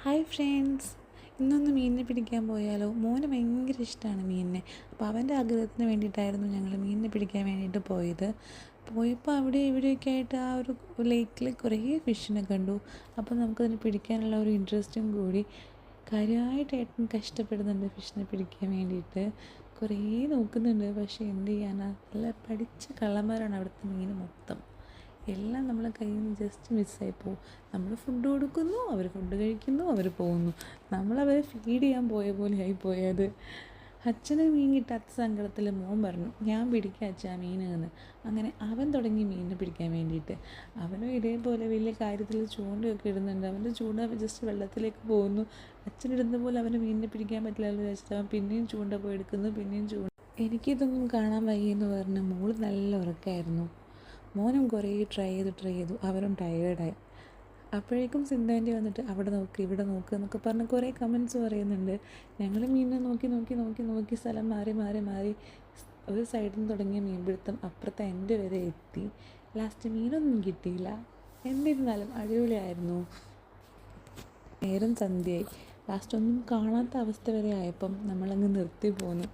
Hi friends, ഇന്നൊന്ന് മീനിനെ പിടിക്കാൻ പോയാലോ? മോന് ഭയങ്കര ഇഷ്ടമാണ് മീനിനെ. അപ്പോൾ അവൻ്റെ ആഗ്രഹത്തിന് വേണ്ടിയിട്ടായിരുന്നു ഞങ്ങൾ മീനിനെ പിടിക്കാൻ വേണ്ടിയിട്ട് പോയത്. പോയപ്പോൾ അവിടെ ഇവിടെയൊക്കെ ആയിട്ട് ആ ഒരു ലേക്കിൽ കുറേ ഫിഷിനെ കണ്ടു. അപ്പോൾ നമുക്കതിനെ പിടിക്കാനുള്ള ഒരു ഇൻട്രസ്റ്റും കൂടി. കാര്യമായിട്ട് ഏട്ടൻ കഷ്ടപ്പെടുന്നുണ്ട് ഫിഷിനെ പിടിക്കാൻ വേണ്ടിയിട്ട്. കുറേ നോക്കുന്നുണ്ട്, പക്ഷേ എന്ത് ചെയ്യാനാ, നല്ല പഠിച്ച കള്ളന്മാരാണ് അവിടുത്തെ മീൻ മൊത്തം. എല്ലാം നമ്മളെ കയ്യിൽ നിന്ന് ജസ്റ്റ് മിസ്സായി പോകും. നമ്മൾ ഫുഡ് കൊടുക്കുന്നു, അവർ ഫുഡ് കഴിക്കുന്നു, അവർ പോകുന്നു. നമ്മളവരെ ഫീഡ് ചെയ്യാൻ പോയ പോലെ ആയിപ്പോയത്. അച്ഛന് മീൻ കിട്ടാത്ത സങ്കടത്തിൽ മോൻ പറഞ്ഞു, ഞാൻ പിടിക്കാം അച്ഛാ മീൻ എന്ന്. അങ്ങനെ അവൻ തുടങ്ങി മീനിനെ പിടിക്കാൻ വേണ്ടിയിട്ട്. അവനും ഇതേപോലെ വലിയ കാര്യത്തിൽ ചൂണ്ടയൊക്കെ ഇടുന്നുണ്ട്. അവൻ്റെ ചൂണ്ട ജസ്റ്റ് വെള്ളത്തിലേക്ക് പോകുന്നു. അച്ഛനിടുന്ന പോലെ അവന് മീനിനെ പിടിക്കാൻ പറ്റില്ലല്ലോ വെച്ചിട്ട് അവൻ പിന്നെയും ചൂണ്ട പോയി എടുക്കുന്നു, പിന്നെയും ചൂണ്ട. എനിക്കിതൊന്നും കാണാൻ വയ്യെന്ന് പറഞ്ഞ് മോള് നല്ല ഉറക്കമായിരുന്നു. മോനും കുറേ ട്രൈ ചെയ്തു അവരും ടയേർഡായി. അപ്പോഴേക്കും സിന്ധുവിൻ്റെ വന്നിട്ട് അവിടെ നോക്ക് ഇവിടെ നോക്ക് എന്നൊക്കെ പറഞ്ഞ് കുറേ കമൻറ്റ്സ് പറയുന്നുണ്ട്. ഞങ്ങൾ മീനിനെ നോക്കി സ്ഥലം മാറി ഒരു സൈഡിൽ നിന്ന് തുടങ്ങിയ മീൻപിടുത്തം അപ്പുറത്തെ എൻ്റെ വരെ എത്തി. ലാസ്റ്റ് മീനൊന്നും കിട്ടിയില്ല. എന്നിരുന്നാലും അടിപൊളിയായിരുന്നു. നേരം സന്ധ്യയായി. ലാസ്റ്റ് ഒന്നും കാണാത്ത അവസ്ഥ വരെ ആയപ്പം നമ്മളങ്ങ് നിർത്തി പോന്നു.